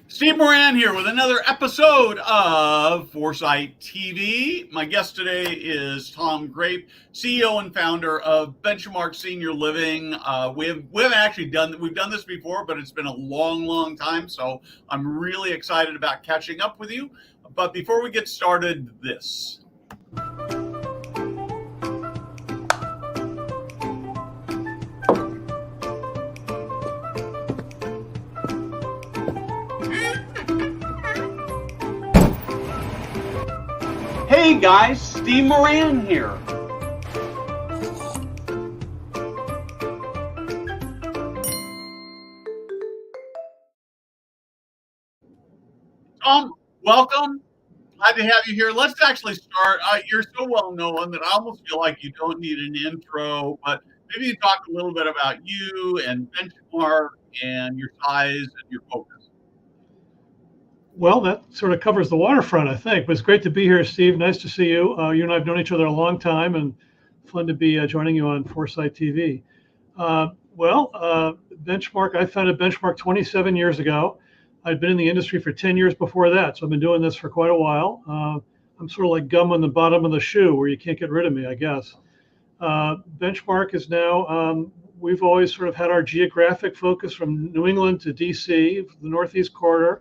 Steve Moran here with another episode of Foresight TV. My guest today is Tom Grape, CEO and founder of Benchmark Senior Living. We haven't actually we've done this before, but it's been a long time. So I'm really excited about catching up with you. But before we get started, this. Hey guys, Steve Moran here. Tom, welcome. Glad to have you here. Let's actually start. You're so well known that I almost feel like you don't need an intro, but maybe you talk a little bit about you and Benchmark and your size and your focus. Well, that sort of covers the waterfront, I think. But it's great to be here, Steve. Nice to see you. You and I have known each other a long time, and fun to be joining you on Foresight TV. Benchmark, I founded Benchmark 27 years ago. I'd been in the industry for 10 years before that, so I've been doing this for quite a while. I'm sort of like gum on the bottom of the shoe where you can't get rid of me, I guess. Benchmark is now, we've always sort of had our geographic focus from New England to DC, the Northeast corridor.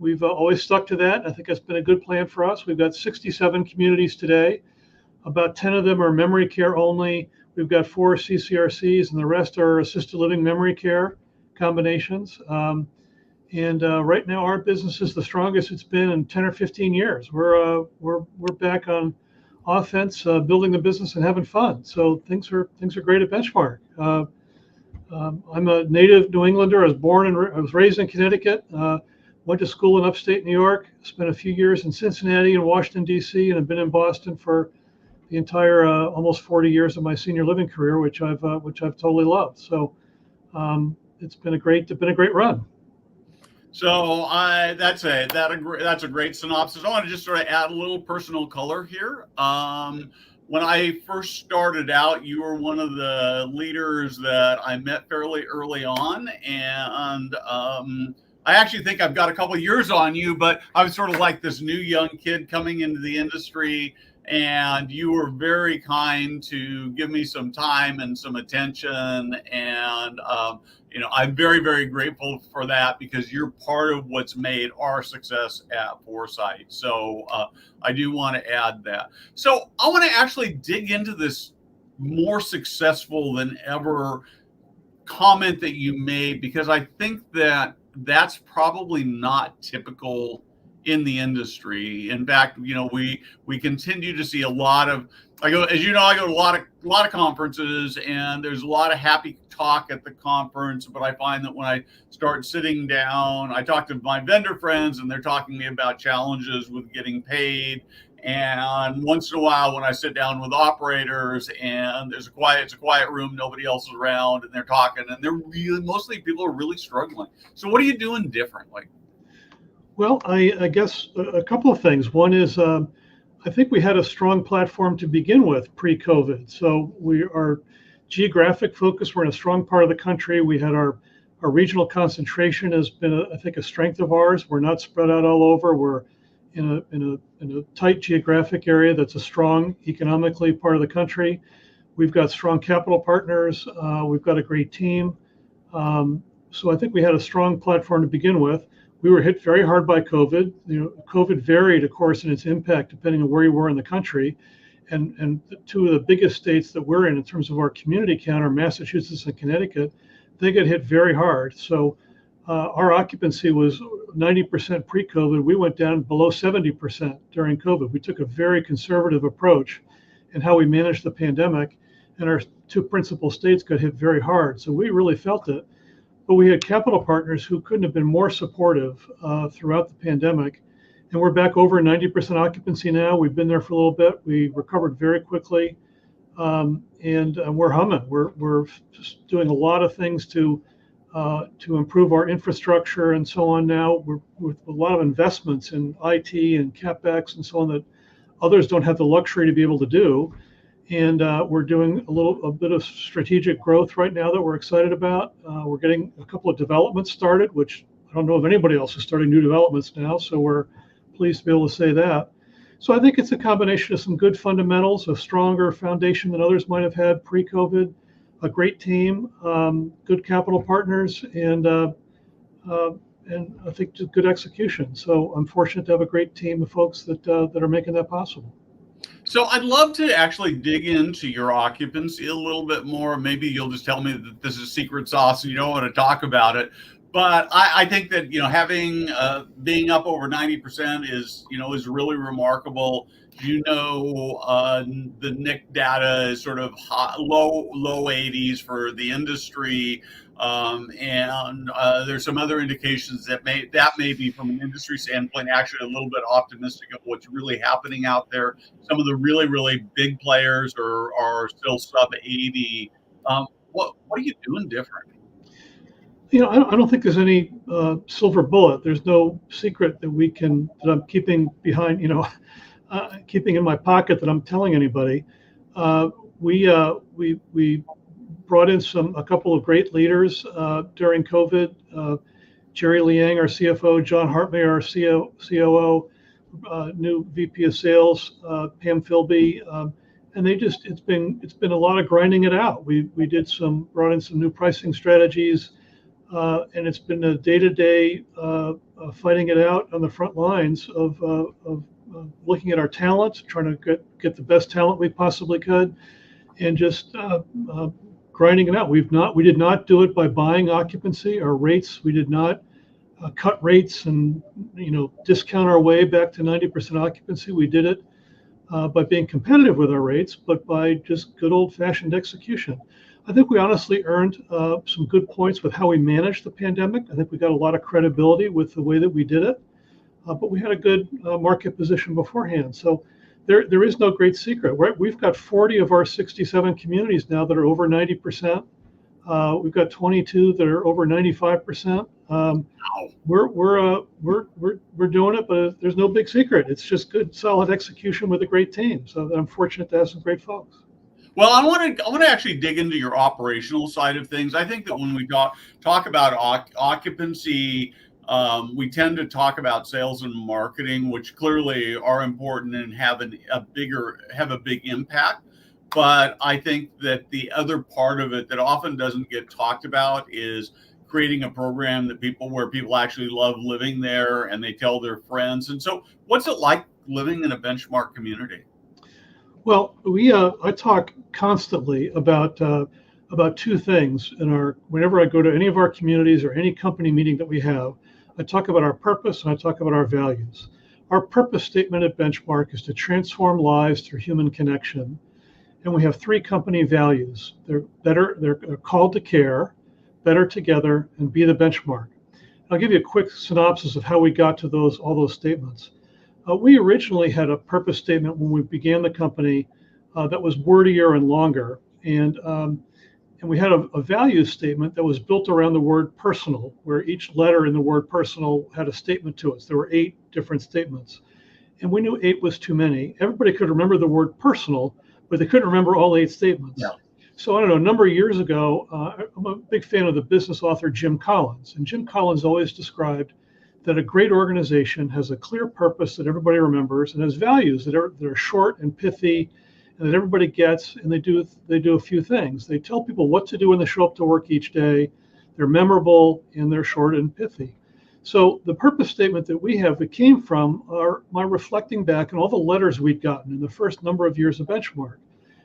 We've always stuck to that. I think that's been a good plan for us. We've got 67 communities today. About 10 of them are memory care only. We've got 4 CCRCs, and the rest are assisted living memory care combinations. Right now, our business is the strongest it's been in 10 or 15 years. We're back on offense, building the business and having fun. So things are great at Benchmark. I'm a native New Englander. I was raised in Connecticut. Went to school in upstate New York, spent a few years in Cincinnati and Washington, D.C., and have been in Boston for the entire almost 40 years of my senior living career, which I've totally loved. So it's been a great run. So that's a great synopsis. I want to just sort of add a little personal color here. When I first started out, you were one of the leaders that I met fairly early on, and I actually think I've got a couple of years on you, but I was sort of like this new young kid coming into the industry, and you were very kind to give me some time and some attention. And, I'm very grateful for that because you're part of what's made our success at Foresight. So I do want to add that. So I want to actually dig into this more successful than ever comment that you made, because I think that's probably not typical in the industry. In fact, we continue to see a lot of, I go to a lot of conferences, and there's a lot of happy talk at the conference, but I find that when I start sitting down, I talk to my vendor friends and they're talking to me about challenges with getting paid. And once in a while, when I sit down with operators and it's a quiet room, nobody else is around, and they're talking, and mostly people are really struggling. So what are you doing differently? Well, I guess a couple of things. One is I think we had a strong platform to begin with pre-COVID. So our geographic focus, we're in a strong part of the country. We had our regional concentration has been, I think, a strength of ours. We're not spread out all over. We're in a tight geographic area that's a strong economically part of the country. We've got strong capital partners. We've got a great team. So I think we had a strong platform to begin with. We were hit very hard by COVID. COVID varied, of course, in its impact depending on where you were in the country. And two of the biggest states that we're in terms of our community count are Massachusetts and Connecticut. They get hit very hard. So our occupancy was 90% pre-COVID. We went down below 70% during COVID. We took a very conservative approach in how we managed the pandemic, and our 2 principal states got hit very hard. So we really felt it. But we had capital partners who couldn't have been more supportive throughout the pandemic. And we're back over 90% occupancy now. We've been there for a little bit. We recovered very quickly, and we're humming. We're just doing a lot of things to improve our infrastructure and so on now. We're with a lot of investments in IT and CapEx and so on that others don't have the luxury to be able to do. And we're doing a bit of strategic growth right now that we're excited about. We're getting a couple of developments started, which I don't know of anybody else who's starting new developments now, so we're pleased to be able to say that. So I think it's a combination of some good fundamentals, a stronger foundation than others might have had pre-COVID, a great team, good capital partners, and I think just good execution. So I'm fortunate to have a great team of folks that are making that possible. So I'd love to actually dig into your occupancy a little bit more. Maybe you'll just tell me that this is secret sauce and you don't want to talk about it. But I think that having being up over 90% is really remarkable. The NIC data is sort of low 80s for the industry, and there's some other indications that may be from an industry standpoint actually a little bit optimistic of what's really happening out there. Some of the really big players are still sub 80. What are you doing different? I don't think there's any silver bullet. There's no secret that I'm keeping behind, keeping in my pocket that I'm telling anybody. We brought in a couple of great leaders during COVID. Jerry Liang, our CFO, John Hartmay, our COO, new VP of Sales, Pam Philby, and it's been a lot of grinding it out. We brought in some new pricing strategies. And it's been a day-to-day fighting it out on the front lines of looking at our talent, trying to get the best talent we possibly could, and just grinding it out. We did not do it by buying occupancy or rates. We did not cut rates and discount our way back to 90% occupancy. We did it by being competitive with our rates, but by just good old-fashioned execution. I think we honestly earned some good points with how we managed the pandemic. I think we got a lot of credibility with the way that we did it, but we had a good market position beforehand. So there is no great secret, right? We've got 40 of our 67 communities now that are over 90%. We've got 22 that are over 95%. We're doing it, but there's no big secret. It's just good, solid execution with a great team. So I'm fortunate to have some great folks. Well, I want to actually dig into your operational side of things. I think that when we talk about occupancy, we tend to talk about sales and marketing, which clearly are important and have a big impact. But I think that the other part of it that often doesn't get talked about is creating a program where people actually love living there and they tell their friends. And so, what's it like living in a benchmark community? Well, I talk constantly about two things whenever I go to any of our communities or any company meeting that we have. I talk about our purpose and I talk about our values. Our purpose statement at Benchmark is to transform lives through human connection, and we have three company values. They're called to care, better together, and be the benchmark. I'll give you a quick synopsis of how we got to all those statements. We originally had a purpose statement when we began the company that was wordier and longer, and we had a values statement that was built around the word personal, where each letter in the word personal had a statement to it. So there were 8 different statements, and we knew 8 was too many. Everybody could remember the word personal, but they couldn't remember all 8 statements. Yeah. So I don't know, a number of years ago, I'm a big fan of the business author Jim Collins, and Jim Collins always described that a great organization has a clear purpose that everybody remembers and has values that are short and pithy and that everybody gets, and they do a few things. They tell people what to do when they show up to work each day. They're memorable and they're short and pithy. So the purpose statement that we have that came from my reflecting back on all the letters we'd gotten in the first number of years of Benchmark.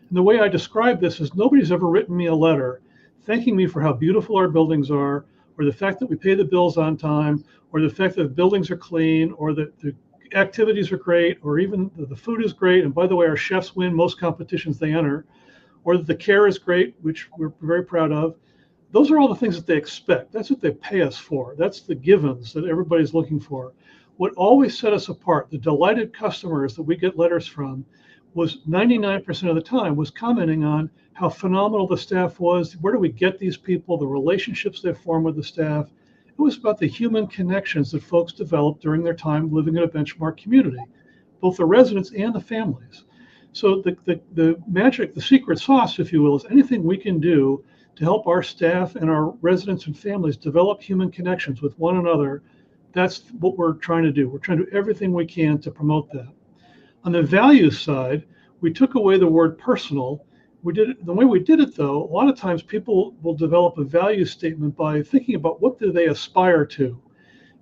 And the way I describe this is nobody's ever written me a letter thanking me for how beautiful our buildings are, or the fact that we pay the bills on time, or the fact that the buildings are clean, or that the activities are great, or even the food is great. And by the way, our chefs win most competitions they enter, or that the care is great, which we're very proud of. Those are all the things that they expect. That's what they pay us for. That's the givens that everybody's looking for. What always set us apart, the delighted customers that we get letters from, was 99% of the time was commenting on how phenomenal the staff was. Where do we get these people? The relationships they form with the staff. It was about the human connections that folks developed during their time living in a Benchmark community, both the residents and the families. So the magic, the secret sauce, if you will, is anything we can do to help our staff and our residents and families develop human connections with one another. That's what we're trying to do. We're trying to do everything we can to promote that. On the values side, we took away the word personal. We did it the way we did it, though. A lot of times people will develop a value statement by thinking about what do they aspire to.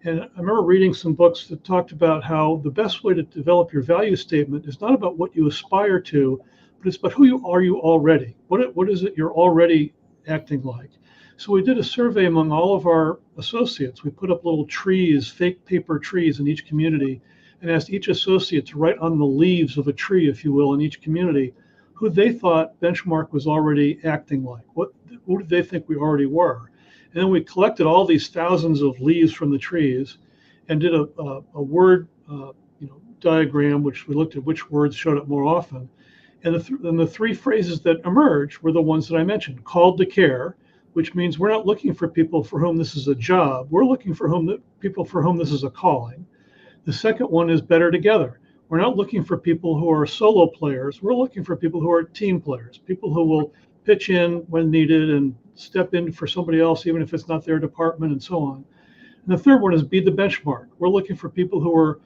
And I remember reading some books that talked about how the best way to develop your value statement is not about what you aspire to, but it's about who you are already. What is it you're already acting like? So we did a survey among all of our associates. We put up little trees, fake paper trees in each community, and asked each associate to write on the leaves of a tree, if you will, in each community, who they thought Benchmark was already acting like. Who did they think we already were? And then we collected all these thousands of leaves from the trees and did a word diagram, which we looked at which words showed up more often. And the three phrases that emerged were the ones that I mentioned: called to care, which means we're not looking for people for whom this is a job. We're looking for people for whom this is a calling. The second one is better together. We're not looking for people who are solo players. We're looking for people who are team players, people who will pitch in when needed and step in for somebody else, even if it's not their department, and so on. And the third one is be the benchmark. We're looking for people who are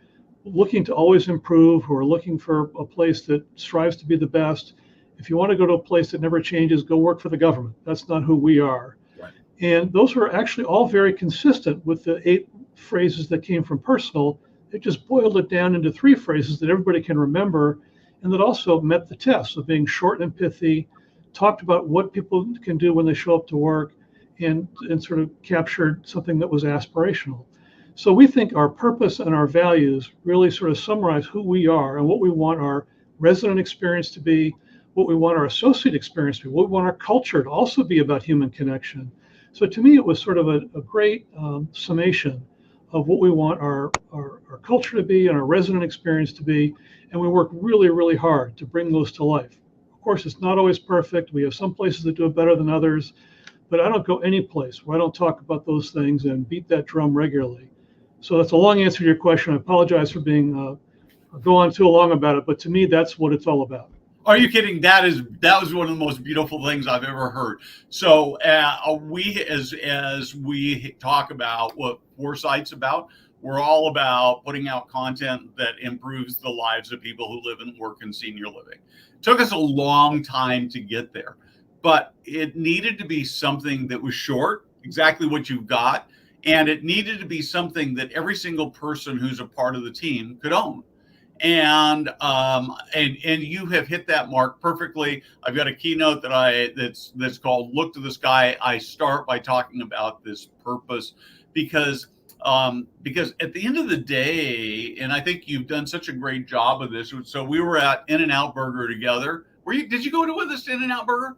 looking to always improve, who are looking for a place that strives to be the best. If you want to go to a place that never changes, go work for the government. That's not who we are. Right. And those are actually all very consistent with the 8 phrases that came from personal. It just boiled it down into 3 phrases that everybody can remember, and that also met the test of being short and pithy, talked about what people can do when they show up to work, and sort of captured something that was aspirational. So we think our purpose and our values really sort of summarize who we are and what we want our resident experience to be, what we want our associate experience to be, what we want our culture to also be about human connection. So to me, it was sort of a great summation of what we want our culture to be and our resident experience to be. And we work really, really hard to bring those to life. Of course, it's not always perfect. We have some places that do it better than others, but I don't go any place where I don't talk about those things and beat that drum regularly. So that's a long answer to your question. I apologize for being go on too long about it, but to me, that's what it's all about. Are you kidding? That was one of the most beautiful things I've ever heard. So we, as we talk about what Foresight's about, we're all about putting out content that improves the lives of people who live and work in senior living. It took us a long time to get there, but it needed to be something that was short, exactly what you've got, and it needed to be something that every single person who's a part of the team could own. And you have hit that mark perfectly. I've got a keynote that's called "Look to the Sky." I start by talking about this purpose because at the end of the day, and I think you've done such a great job of this. So we were at In-N-Out Burger together. Did you go with us to In-N-Out Burger?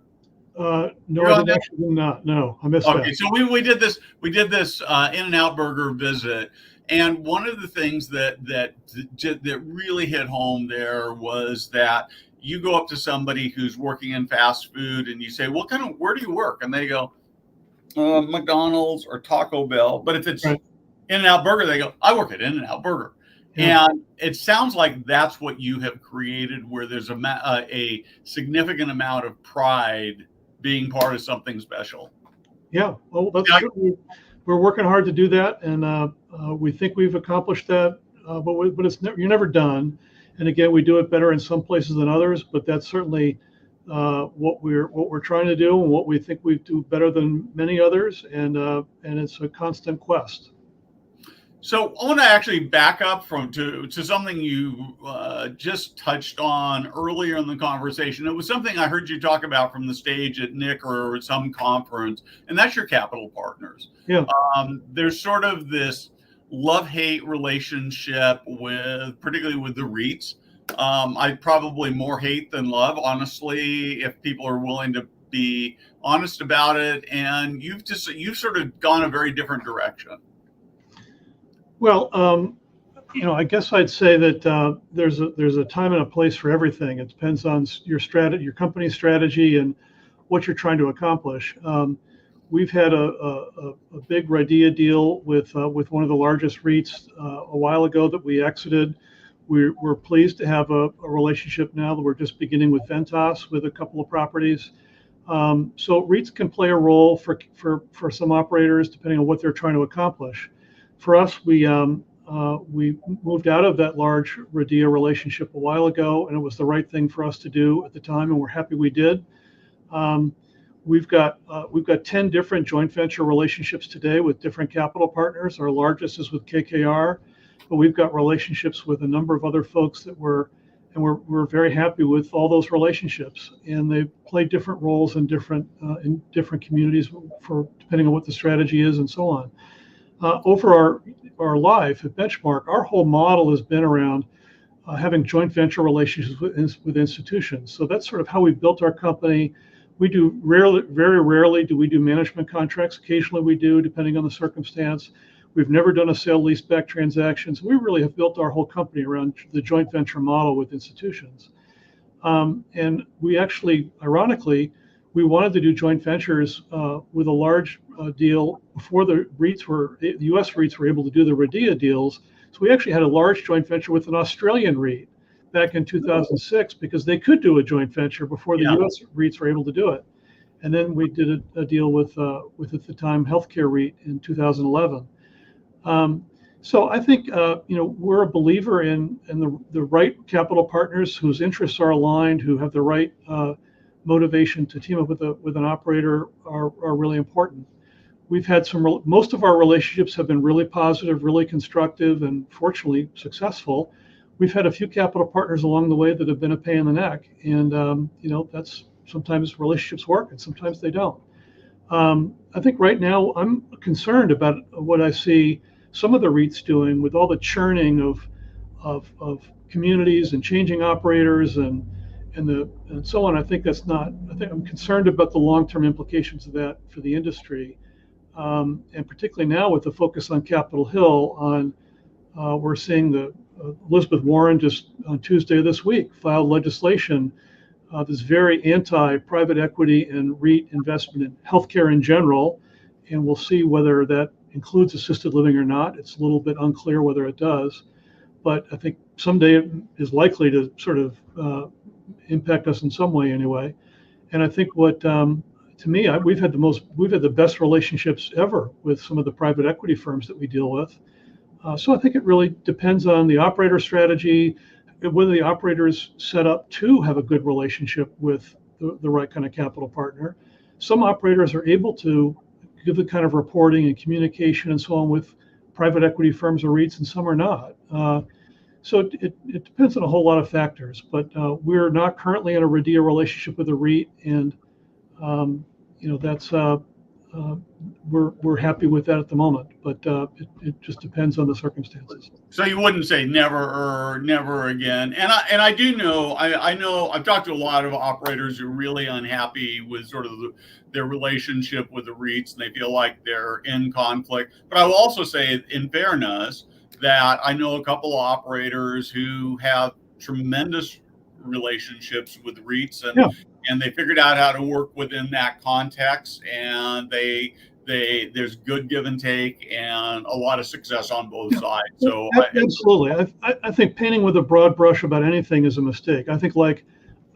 No, I did actually not. No, I missed that. Okay, so we did this In-N-Out Burger visit. And one of the things that really hit home there was that you go up to somebody who's working in fast food and you say, where do you work? And they go, McDonald's or Taco Bell. But if it's right. In-N-Out Burger, they go, I work at In-N-Out Burger. Yeah. And it sounds like that's what you have created, where there's a significant amount of pride being part of something special. Yeah, well, that's true. We're working hard to do that, and we think we've accomplished that. But it's you're never done. And again, we do it better in some places than others. But that's certainly what we're trying to do, and what we think we do better than many others. And it's a constant quest. So I want to actually back up to something you just touched on earlier in the conversation. It was something I heard you talk about from the stage at NIC or some conference, and that's your capital partners. Yeah. There's sort of this love-hate relationship particularly with the REITs. I probably more hate than love, honestly, if people are willing to be honest about it. And you've sort of gone a very different direction. Well, I guess I'd say that there's a time and a place for everything. It depends on your strategy, your company's strategy, and what you're trying to accomplish. We've had a big RIDEA deal with one of the largest REITs a while ago that we exited. We're pleased to have a relationship now that we're just beginning with Ventas with a couple of properties. So REITs can play a role for some operators depending on what they're trying to accomplish. For us, we moved out of that large RIDEA relationship a while ago, and it was the right thing for us to do at the time, and we're happy we did. Um, we've got 10 different joint venture relationships today with different capital partners. Our largest is with KKR, but we've got relationships with a number of other folks we're very happy with all those relationships. And they play different roles in different communities for depending on what the strategy is and so on. Over our life at Benchmark, our whole model has been around having joint venture relationships with institutions. So that's sort of how we built our company. We do very rarely do we do management contracts. Occasionally we do, depending on the circumstance. We've never done a sale leaseback transaction. So we really have built our whole company around the joint venture model with institutions. And we actually, ironically, we wanted to do joint ventures with a large deal before the U.S. REITs were able to do the RIDEA deals. So we actually had a large joint venture with an Australian REIT back in 2006 because they could do a joint venture before the U.S. REITs were able to do it. And then we did a deal with at the time healthcare REIT in 2011. So I think we're a believer in the right capital partners whose interests are aligned, who have the right motivation to team up with an operator are really important. We've had most of our relationships have been really positive, really constructive, and fortunately successful. We've had a few capital partners along the way that have been a pain in the neck, and that's sometimes relationships work and sometimes they don't. I think right now I'm concerned about what I see some of the REITs doing with all the churning of communities and changing operators and so on. I think I'm concerned about the long-term implications of that for the industry, and particularly now with the focus on Capitol Hill. We're seeing the Elizabeth Warren just on Tuesday of this week filed legislation that's very anti-private equity and REIT investment in healthcare in general, and we'll see whether that includes assisted living or not. It's a little bit unclear whether it does, but I think someday it is likely to sort of impact us in some way anyway. And I think to me, we've had the best relationships ever with some of the private equity firms that we deal with. So I think it really depends on the operator strategy, whether the operator's set up to have a good relationship with the right kind of capital partner. Some operators are able to give the kind of reporting and communication and so on with private equity firms or REITs, and some are not. So it depends on a whole lot of factors, but we're not currently in a RIDEA relationship with a REIT, and that's we're happy with that at the moment, but it just depends on the circumstances. So you wouldn't say never or never again. And I do know, I know I've talked to a lot of operators who are really unhappy with sort of their relationship with the REITs, and they feel like they're in conflict. But I will also say, in fairness, that I know a couple of operators who have tremendous relationships with REITs, and they figured out how to work within that context, and there's good give and take and a lot of success on both sides. So absolutely. I think painting with a broad brush about anything is a mistake. I think like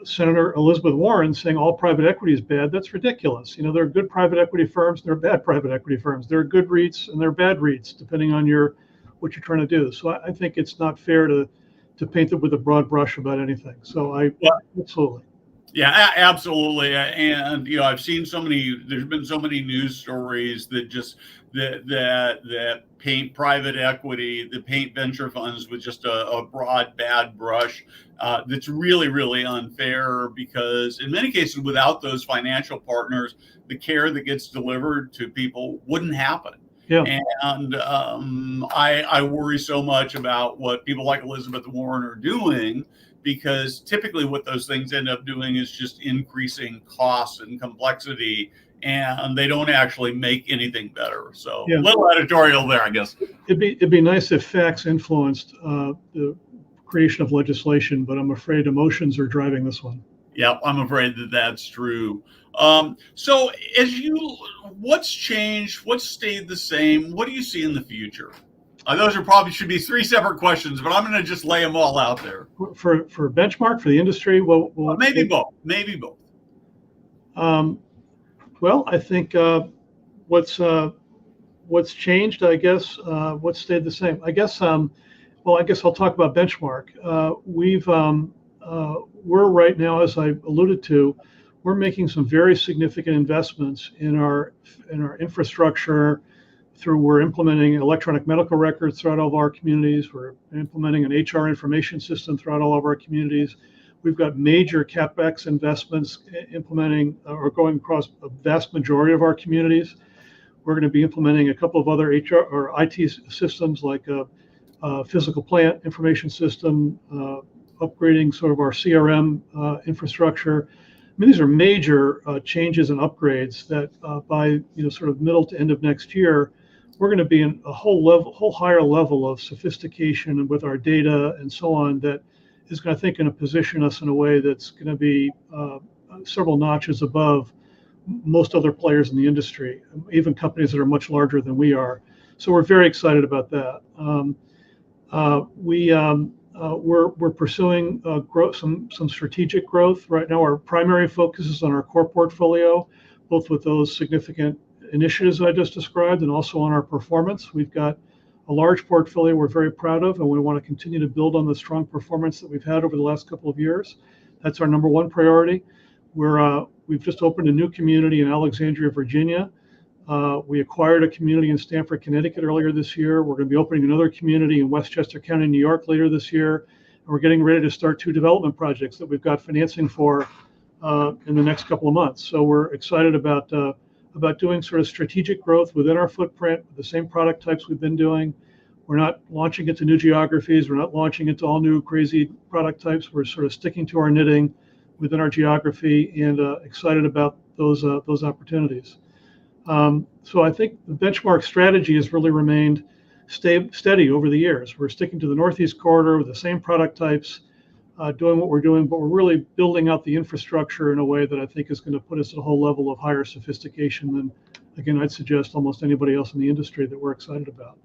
Senator Elizabeth Warren saying all private equity is bad, that's ridiculous. There are good private equity firms, there are bad private equity firms. There are good REITs and there are bad REITs, depending on what you're trying to do. So I think it's not fair to paint it with a broad brush about anything. So absolutely. Yeah, absolutely. And I've seen there's been so many news stories that paint private equity, that paint venture funds with just a broad bad brush. That's really, really unfair, because in many cases, without those financial partners, the care that gets delivered to people wouldn't happen. Yeah. And I worry so much about what people like Elizabeth Warren are doing, because typically what those things end up doing is just increasing costs and complexity, and they don't actually make anything better. So a little editorial there, I guess. It'd be nice if facts influenced the creation of legislation, but I'm afraid emotions are driving this one. Yeah, I'm afraid that's true. So what's changed? What's stayed the same? What do you see in the future? Those should be three separate questions, but I'm going to just lay them all out there. For Benchmark, for the industry, well maybe both. Um, well, I think what's what's changed, I guess, what's stayed the same. I guess I'll talk about benchmark. We're right now, as I alluded to, we're making some very significant investments in our infrastructure. We're implementing electronic medical records throughout all of our communities. We're implementing an HR information system throughout all of our communities. We've got major capex investments implementing or going across a vast majority of our communities. We're going to be implementing a couple of other HR or IT systems like a physical plant information system, upgrading sort of our CRM infrastructure. I mean, these are major changes and upgrades that by sort of middle to end of next year, we're going to be in a whole higher level of sophistication and with our data and so on that is going to, I think, going to position us in a way that's going to be several notches above most other players in the industry, even companies that are much larger than we are. So we're very excited about that. We're pursuing growth, some strategic growth right now. Our primary focus is on our core portfolio, both with those significant initiatives that I just described, and also on our performance. We've got a large portfolio we're very proud of, and we want to continue to build on the strong performance that we've had over the last couple of years. That's our number one priority. We've just opened a new community in Alexandria, Virginia. We acquired a community in Stamford, Connecticut earlier this year. We're going to be opening another community in Westchester County, New York later this year. And we're getting ready to start 2 development projects that we've got financing for in the next couple of months. So we're excited about doing sort of strategic growth within our footprint, with the same product types we've been doing. We're not launching into new geographies. We're not launching into all new crazy product types. We're sort of sticking to our knitting within our geography and excited about those opportunities. So I think the benchmark strategy has really remained steady over the years. We're sticking to the Northeast corridor with the same product types, doing what we're doing, but we're really building out the infrastructure in a way that I think is going to put us at a whole level of higher sophistication than, again, I'd suggest almost anybody else in the industry that we're excited about.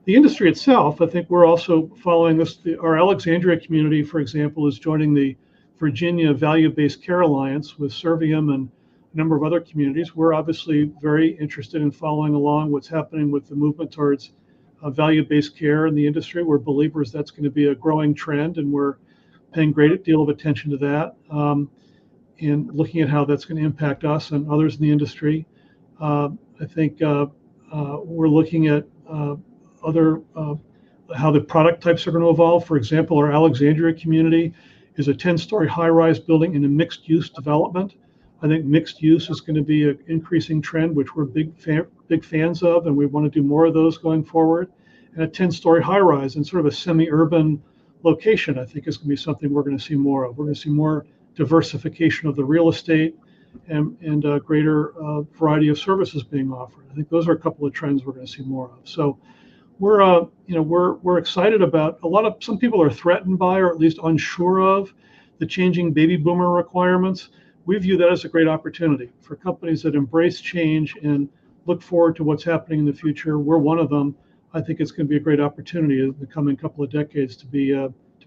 The industry itself, I think we're also following this. Our Alexandria community, for example, is joining the Virginia Value-Based Care Alliance with Servium and a number of other communities. We're obviously very interested in following along what's happening with the movement towards value-based care in the industry. We're believers that's going to be a growing trend, and we're paying a great deal of attention to that and looking at how that's going to impact us and others in the industry. I think we're looking at how the product types are going to evolve. For example, our Alexandria community is a 10-story high-rise building in a mixed-use development. I think mixed use is going to be an increasing trend, which we're big fans of, and we want to do more of those going forward. And a 10-story high-rise in sort of a semi-urban location, I think, is going to be something we're going to see more of. We're going to see more diversification of the real estate and a greater variety of services being offered. I think those are a couple of trends we're going to see more of. So we're excited about some people are threatened by, or at least unsure of, the changing baby boomer requirements. We view that as a great opportunity for companies that embrace change and look forward to what's happening in the future. We're one of them. I think it's going to be a great opportunity in the coming couple of decades to be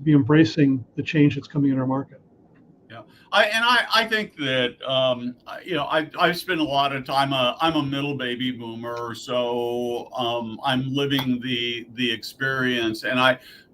embracing the change that's coming in our market. Yeah, I think that I've spent a lot of time. I'm a middle baby boomer, so I'm living the experience, and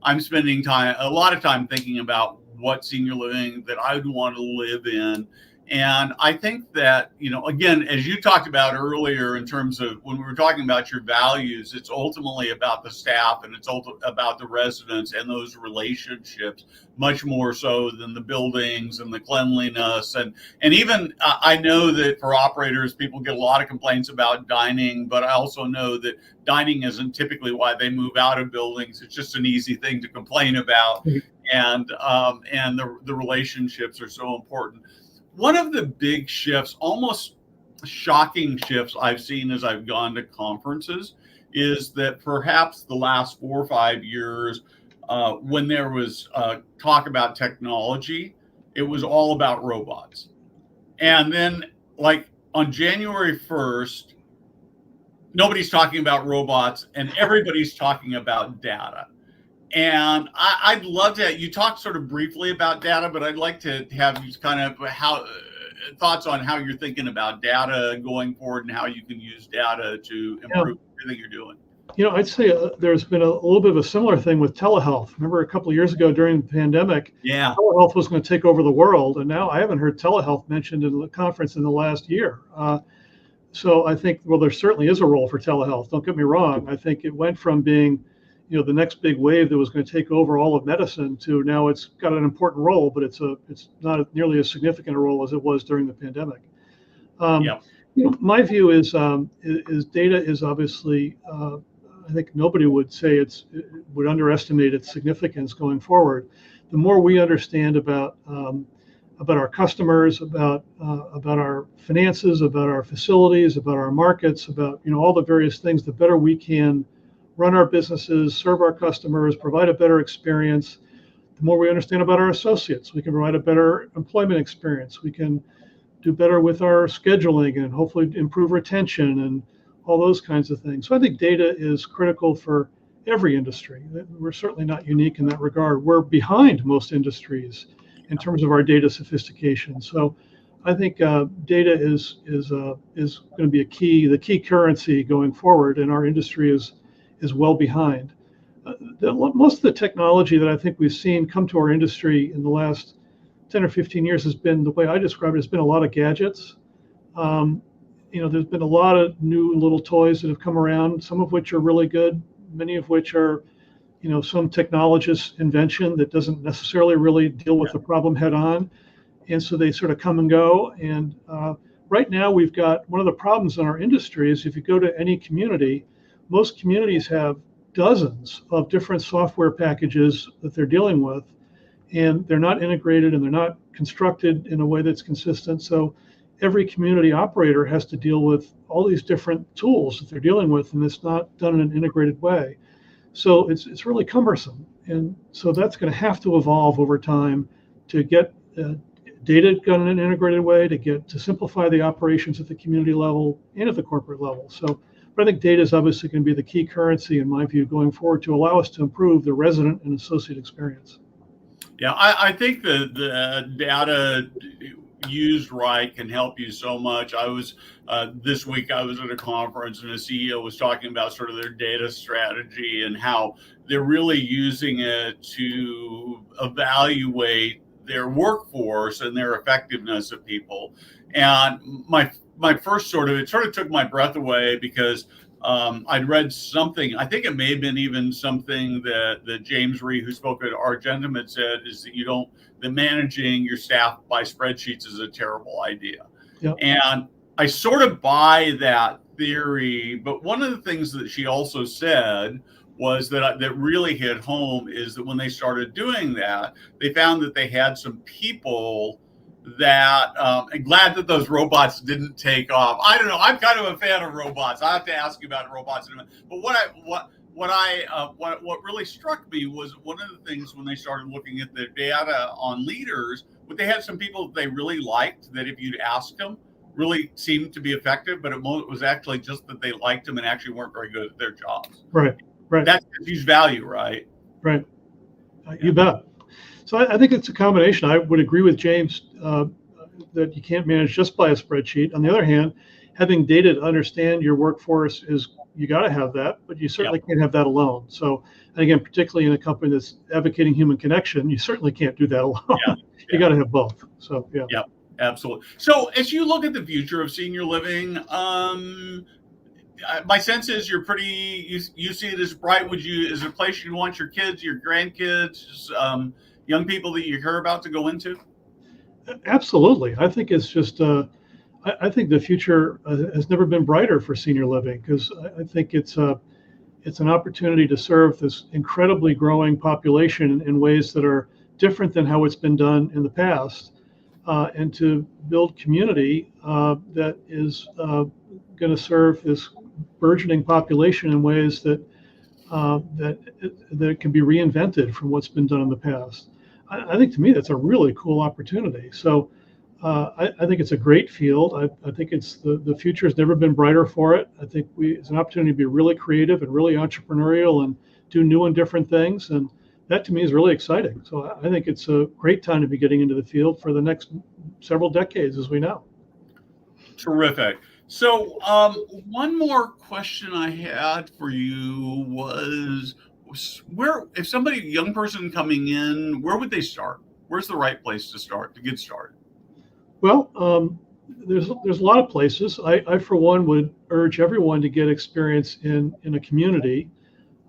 I'm spending a lot of time thinking about what senior living that I would want to live in. And I think that, again, as you talked about earlier, in terms of when we were talking about your values, it's ultimately about the staff and it's about the residents and those relationships, much more so than the buildings and the cleanliness. And even I know that for operators, people get a lot of complaints about dining, but I also know that dining isn't typically why they move out of buildings. It's just an easy thing to complain about. And the relationships are so important. One of the big shifts, almost shocking shifts I've seen as I've gone to conferences, is that perhaps the last 4 or 5 years, when there was talk about technology, it was all about robots. And then, like on January 1st, nobody's talking about robots and everybody's talking about data. And I'd love to, you talked sort of briefly about data, but I'd like to have you kind of thoughts on how you're thinking about data going forward and how you can use data to improve everything you're doing. I'd say there's been a little bit of a similar thing with telehealth. Remember a couple of years ago during the pandemic, telehealth was going to take over the world, and now I haven't heard telehealth mentioned in the conference in the last year. So I think, well, there certainly is a role for telehealth. Don't get me wrong. I think it went from being, the next big wave that was going to take over all of medicine to now it's got an important role, but it's not nearly as significant a role as it was during the pandemic. My view is data is obviously. I think nobody would say would underestimate its significance going forward. The more we understand about our customers, about our finances, about our facilities, about our markets, about all the various things, the better we can run our businesses, serve our customers, provide a better experience. The more we understand about our associates, we can provide a better employment experience. We can do better with our scheduling and hopefully improve retention and all those kinds of things. So I think data is critical for every industry. We're certainly not unique in that regard. We're behind most industries in terms of our data sophistication. So I think data is going to be the key currency going forward, and our industry is well behind. Most of the technology that I think we've seen come to our industry in the last 10 or 15 years has been, the way I describe it, has been a lot of gadgets. There's been a lot of new little toys that have come around, some of which are really good, many of which are, some technologist's invention that doesn't necessarily really deal with the problem head on. And so they sort of come and go. And right now we've got one of the problems in our industry is if you go to any community, most communities have dozens of different software packages that they're dealing with, and they're not integrated and they're not constructed in a way that's consistent. So every community operator has to deal with all these different tools that they're dealing with, and it's not done in an integrated way. So it's really cumbersome. And so that's going to have to evolve over time to get data done in an integrated way, to simplify the operations at the community level and at the corporate level. So, but I think data is obviously going to be the key currency, in my view, going forward to allow us to improve the resident and associate experience. Yeah, I think the data used right can help you so much. I was this week I was at a conference and a CEO was talking about sort of their data strategy and how they're really using it to evaluate their workforce and their effectiveness of people. And my first it sort of took my breath away because I'd read something, I think it may have been even something that James Ree, who spoke at Argentum, had said, is that that managing your staff by spreadsheets is a terrible idea. Yep. And I sort of buy that theory, but one of the things that she also said was that really hit home is that when they started doing that, they found that they had some people that I'm glad that those robots didn't take off. I don't know. I'm kind of a fan of robots. I have to ask you about robots in a minute. But what really struck me was one of the things when they started looking at the data on leaders, but they had some people that they really liked that if you'd asked them really seemed to be effective, but it was actually just that they liked them and actually weren't very good at their jobs. Right. That's huge value, right? Right. You bet. So I think it's a combination. I would agree with James that you can't manage just by a spreadsheet. On the other hand, having data to understand your workforce you got to have that, but you certainly can't have that alone. So, and again, particularly in a company that's advocating human connection, you certainly can't do that alone. You got to have both. So, yeah. Yeah, absolutely. So as you look at the future of senior living, my sense is you see it as bright. Is it a place you want your kids, your grandkids, young people that you hear about to go into? Absolutely. I think it's just, I think the future has never been brighter for senior living because I think it's an opportunity to serve this incredibly growing population in ways that are different than how it's been done in the past, and to build community that is going to serve this burgeoning population in ways that can be reinvented from what's been done in the past. I think to me that's a really cool opportunity. So I think it's a great field. I think the future has never been brighter for it. I think it's an opportunity to be really creative and really entrepreneurial and do new and different things. And that to me is really exciting. So I think it's a great time to be getting into the field for the next several decades, as we know. Terrific. So, one more question I had for you was where, if somebody, young person coming in, where would they start? Where's the right place to start to get started? Well, there's a lot of places. I for one would urge everyone to get experience in a community.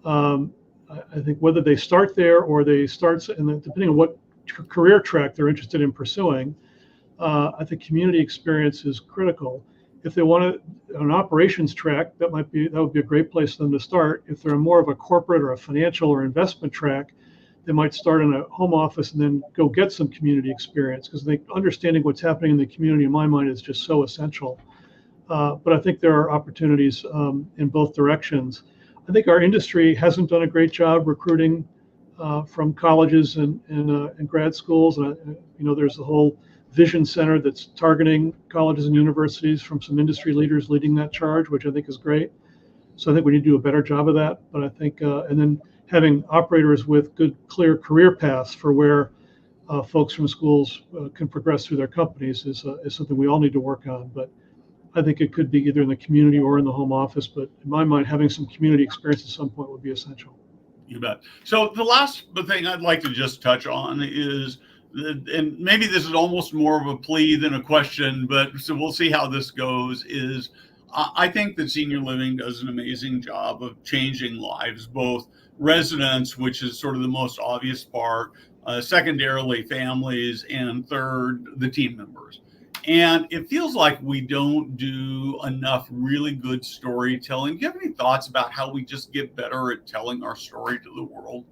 I think whether they start there or they start, and depending on what career track they're interested in pursuing, I think community experience is critical. If they want an operations track, that would be a great place for them to start. If they're more of a corporate or a financial or investment track, they might start in a home office and then go get some community experience, because understanding what's happening in the community, in my mind, is just so essential. But I think there are opportunities in both directions. I think our industry hasn't done a great job recruiting from colleges and grad schools. And there's the whole Vision Center that's targeting colleges and universities from some industry leaders leading that charge, which I think is great. So I think we need to do a better job of that. But I think, and then having operators with good, clear career paths for where folks from schools can progress through their companies is something we all need to work on. But I think it could be either in the community or in the home office. But in my mind, having some community experience at some point would be essential. You bet. So the last thing I'd like to just touch on is, and maybe this is almost more of a plea than a question, but so we'll see how this goes, is I think that senior living does an amazing job of changing lives, both residents, which is sort of the most obvious part, secondarily families, and third, the team members. And it feels like we don't do enough really good storytelling. Do you have any thoughts about how we just get better at telling our story to the world?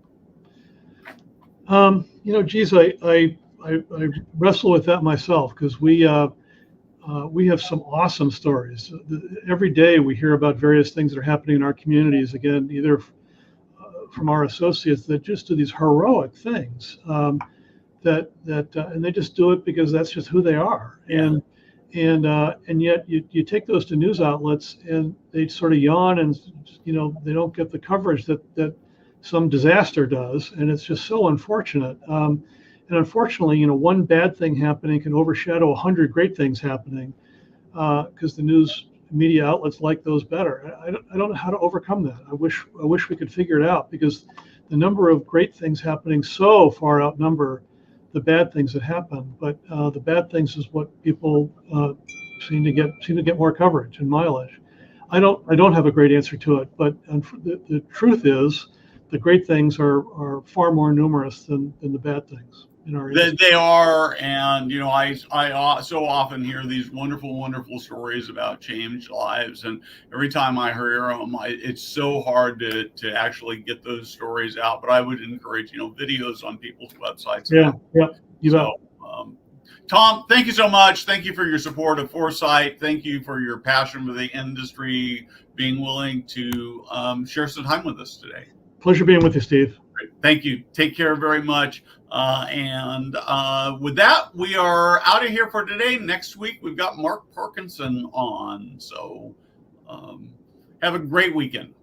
Geez, I wrestle with that myself, because we have some awesome stories. Every day we hear about various things that are happening in our communities. Again, either from our associates that just do these heroic things, and they just do it because that's just who they are. Yeah. And yet you take those to news outlets and they sort of yawn, and they don't get the coverage that some disaster does, and it's just so unfortunate. And unfortunately, one bad thing happening can overshadow 100 great things happening, because the news media outlets like those better. I don't know how to overcome that. I wish we could figure it out, because the number of great things happening so far outnumber the bad things that happen. But the bad things is what people seem to get more coverage and mileage. I don't have a great answer to it, but the truth is, the great things are far more numerous than the bad things in our industry. They are, and I so often hear these wonderful stories about changed lives, and every time I hear them, it's so hard to actually get those stories out. But I would encourage videos on people's websites. Yeah, you bet. Tom, thank you so much. Thank you for your support of Foresight. Thank you for your passion for the industry, being willing to share some time with us today. Pleasure being with you, Steve. Great. Thank you. Take care very much. And with that, we are out of here for today. Next week, we've got Mark Parkinson on. So have a great weekend.